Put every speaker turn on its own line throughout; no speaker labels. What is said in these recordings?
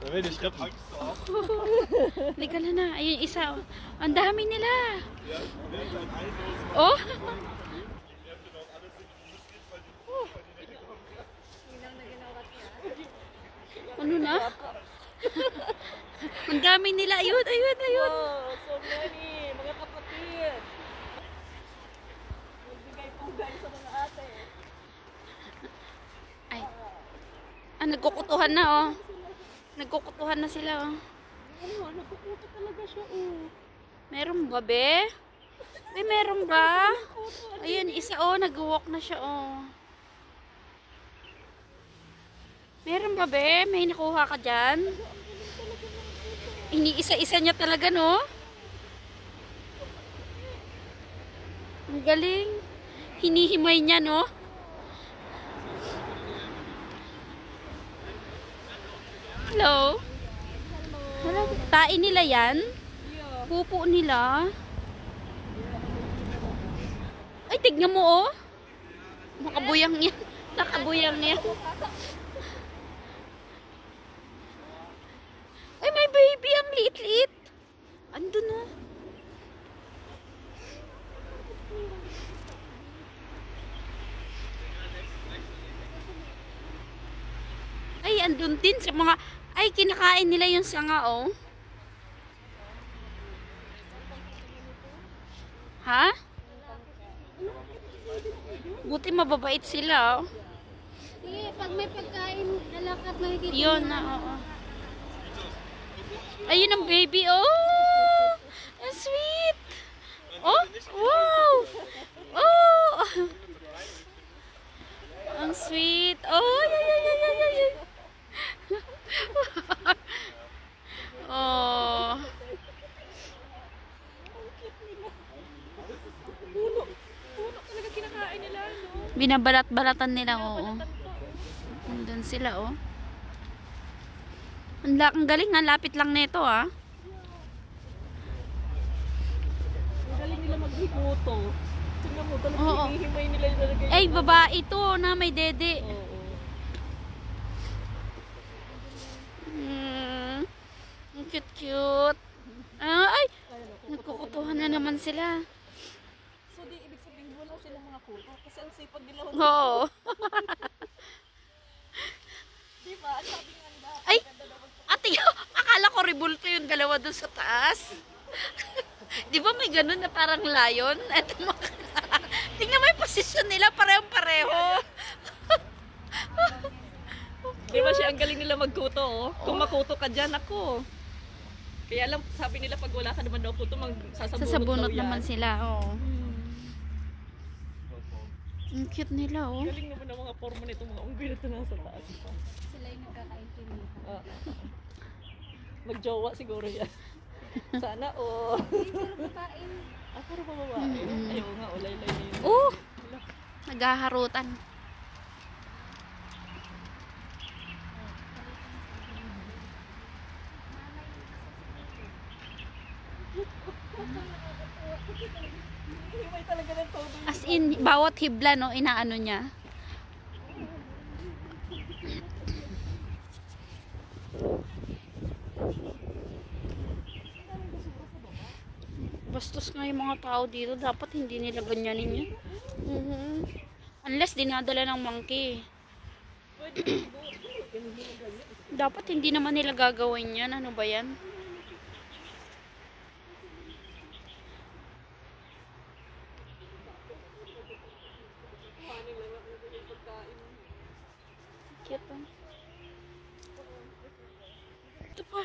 Wenn ich hab Angst auch.
Halika na. Ayun, isa. Oh. Ang dami nila.
Ja, wer sein Eis
Oh. Ano na? Ang dami nila. Ayun, ayun, ayun.
Oh, so many. Mga kapatid. Magbigay pugay sa mga ate.
Ay. Ah, nagkukutuhan na, oh. Nagkukutuhan na sila, oh.
Ano, nagkukuto talaga siya, oh.
Meron ba, be? Be, meron ba? Ayun, isa, oh. Nag-walk na siya, oh. Meron ba, be? May nakuha ka dyan? Iniisa-isa niya talaga, no? Ang galing. Hinihimay niya, no? Hello? Hello? Tain nila yan? Pupo nila? Ay, tignan mo, oh. Nakabuyang yan. Nakabuyang yan. Ay, may baby. Ang liit-liit. Andun, oh. Ay, andun din sa mga... Ay, kinakain nila yung sanga, oh. Ha? Buti mababait sila, oh.
Sige, pag may pagkain, lalakad makikita.
Yun na, oo. Ayun ang baby, oh! Ang sweet! Oh! Wow! Oh! Ang sweet! Oh! Ay, ay, ay, ay, ay, ay. Oh!
Puno talaga kinakain nila, no?
Binabalat-balatan nila, oo. Nandun sila, oh. Ang galing, ang lapit lang nito, ah.
Ang galing nila maghikuto. Tingnan mo, talagang hinihimay nila yung talaga.
Ay, babae ito na may dede.
Oo.
Ang cute-cute. Ay, nagkukutuhan na naman sila.
So, di ibig sabihin wala silang mga kuto. Kasi ang sipag nila.
Oo.
Diba? Ang sabi nga nila.
Ay, ate, akala ko rebulto yung dalawa dun sa taas. Di ba may ganun na parang lion? Eto mga... Tingnan mo yung posisyon nila, parehong-pareho.
Di ba siya ang galing nila magkuto, oh? Kung makuto ka dyan, ako. Kaya lang, sabi nila pag wala ka naman daw kuto,
Sasabunot naman sila, oo. Ang cute nila, oh.
Galing naman ang mga forma nito, mga unggoy na ito nasa taas.
Sila yung nagkakaintindihan.
Magjowa siguro yan. Sana, oh.
Kain.
Para ba babae? Ayaw nga, ulay-lay na yun.
Oh! Naghaharutan.
Himay talaga ng todo.
As in, bawat hibla, no, inaano niya. Bastos nga yung mga tao dito. Dapat hindi nila ganyanin yan. Unless dinadala ng monkey. Dapat hindi naman nila gagawin yan. Ano ba yan? Cute, oh. Ito pa.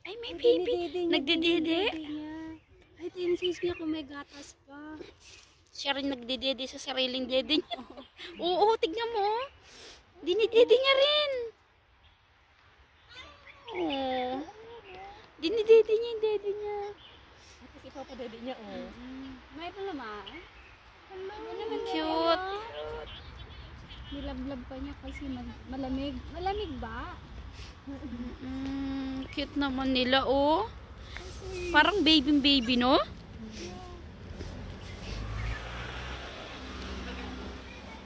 Ay, may baby. Nagdidede.
Ay, tinsis niya kung may gatas pa.
Siya rin nagdidede sa sariling dede niya. Oo, tignan mo. Oh. Dinidede niya rin. Oo. Dinidede niya yung dede niya.
Kasi papadede niya, oh.
May palaman.
Cute.
Nilablab pa niya kasi malamig. Malamig ba?
Cute naman nila, oh. Parang baby, no?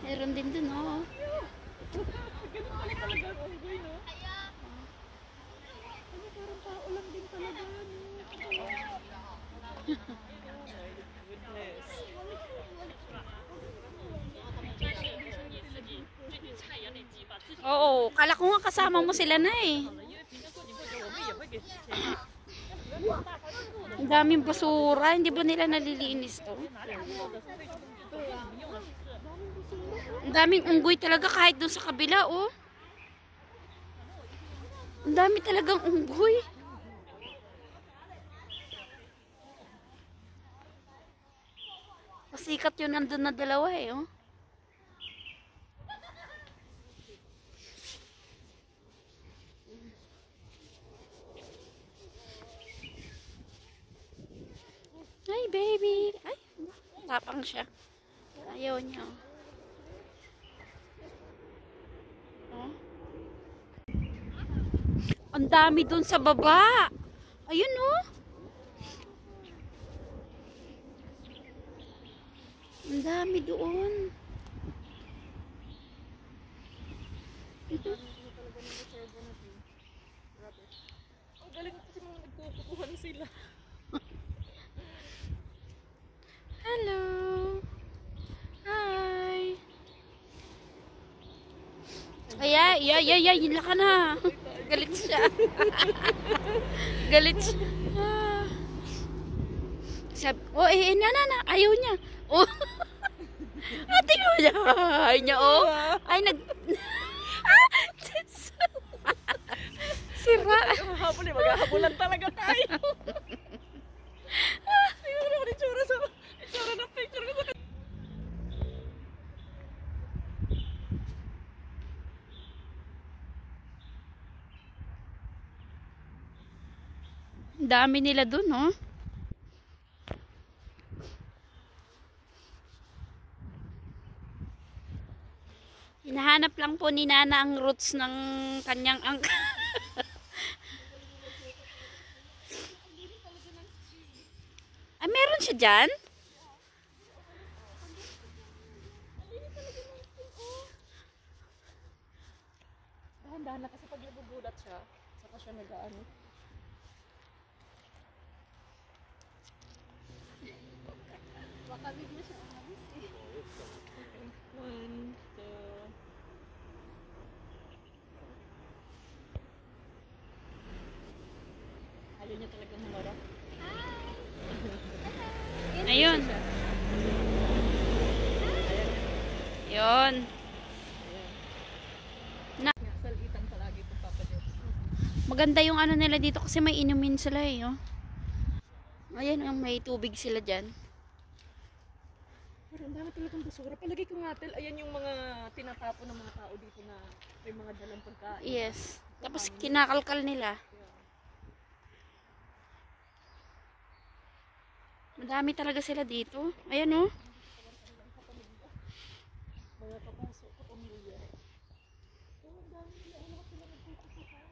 Meron din dun, oh.
Ganun pala talaga ang unggoy, no? Ano, parang tao lang din talaga, no? Goodness.
Oo, kala ko nga kasama mo sila na eh. Ang daming basura, hindi ba nila nalilinis to? Ang daming unggoy talaga kahit doon sa kabila, oh. Ang dami talagang unggoy. Pasikat yun nandun na dalawa eh, oh. Hi, baby. Ay, tapang siya. Ayaw niya. Oh. Ang dami dun sa baba. Ayun, oh. Ang dami doon.
Ang galing kasi mga nagkukuhan sila.
Hello. Hi. Ay, hila ka na. Galit siya. Galit siya. Sabi, oh, na, ayaw niya. Oh. Tingnan mo niya. Ay niya, oh. Ay, sira.
Habol eh, maghahabulan talaga tayo. Tingnan mo naman itsura ng picture ko sa
Ang dami nila dun, oh. Hinahanap lang po ni Nana ang roots ng kanyang angka. Ay, meron siya dyan?
dahan-dahan na kasi pag nagugulat siya, saka siya nag-ano.
Baka bigla siya umalis eh.
1, 2. Ayaw niya talaga humarap.
Ayun. Yun.
Salitan palagi itong Papa Jones.
Maganda yung ano nila dito kasi may inumin sila eh, oh. Ayan, may tubig sila dyan.
Pero ang dami talagang basura. Palagi ko nga, ayan yung mga tinatapon ng mga tao dito na may mga dalang pagkain.
Yes. Tapos kinakalkal nila. Madami talaga sila dito. Ayan, oh.
Mga kapasok ka pamilya. Oh, ang dami nila. Ano sila nagpupusukan?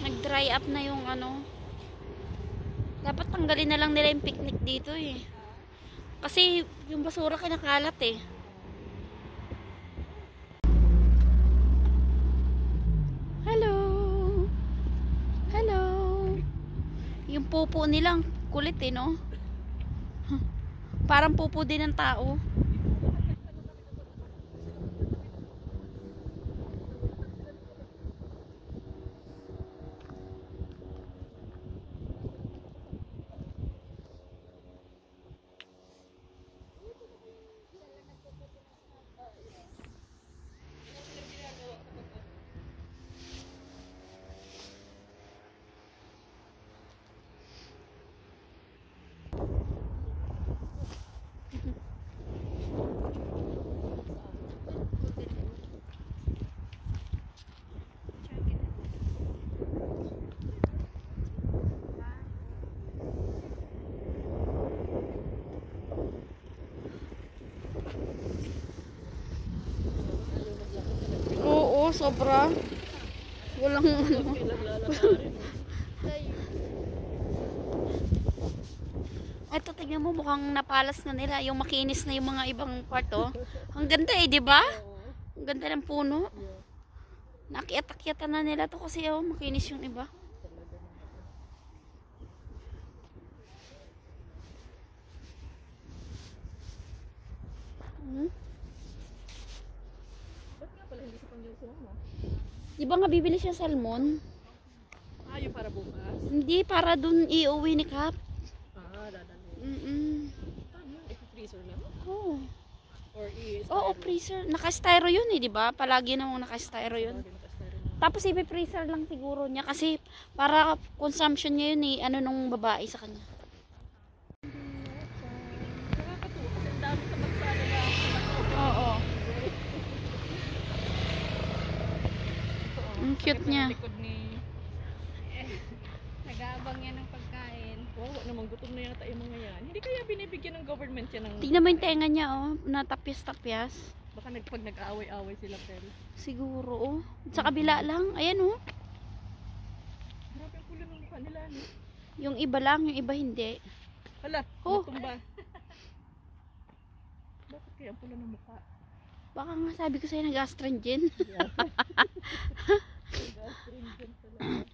Nag-dry up na yung ano. Dapat tanggalin na lang nila yung picnic dito eh. Kasi yung basura kinakalat eh. Hello. Hello. Yung pupo nilang kulit eh, no? Parang pupo din ng tao. sobra. Walang ano.
Kailang lalakarin.
Eto, tignan mo, mukhang napalas na nila. Yung makinis na yung mga ibang kwarto. Ang ganda eh, di ba? Ang ganda ng puno. Nakiatak-yata na nila to kasi oh, makinis yung iba. Hmm?
Ba't nga pala hindi sa pang-Joshua mo?
Di ba nga bibili siya salmon?
Ah, yung para bukas?
Hindi, para dun iuwi ni Kap.
Ah, dadalhin.
Mm-mm.
Ano? I-freezer lang?
Oh.
Or
Oo, freezer. Naka-styro yun eh, di ba? Palagi namang naka-styro yun. Tapos i-freezer lang siguro niya kasi para consumption niya yun eh, ano nung babae sa kanya.
Nakakatuwa kasi ang dami sa bansa nila.
Oo. Ang cute niya.
Likod ni...
Nag-aabang yan ng pagkain.
Wow, namang gutom na yata yung mga yan. Hindi kaya binibigyan ng government yan ng...
Tignan mo yung tenga niya oh, natapyas-tapyas.
Baka pag nag-aaway-aaway sila pero...
Siguro oh. Sa kabila lang, ayan oh.
Grabe ang pula ng mukha nila, no?
Yung iba lang, yung iba hindi.
Hala,
Oh.
natumba. Bakit kaya ang pula ng mukha?
Baka nga sabi ko sa'yo nag-astringent.
Astringent talaga.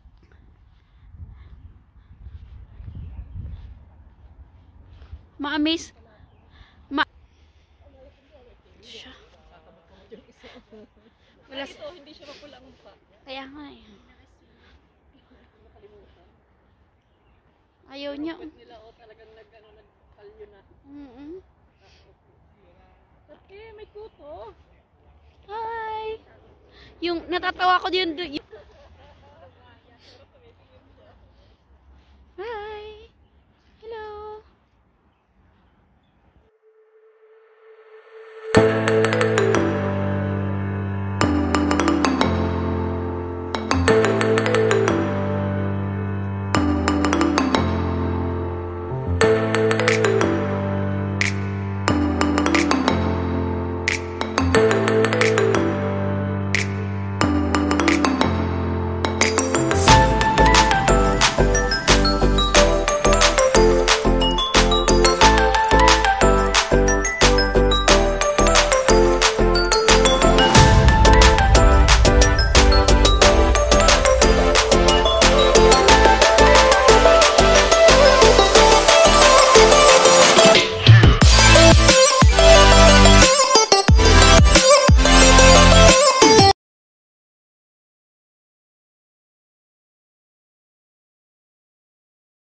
Ma-amaze. Siya.
Wala ito, hindi siya mapula ang mukha.
Kaya nga eh. Ayaw niya.
Nila o talagang nagkalyo na. Okay, may kuto.
Hi! Yung natatawa ko yun,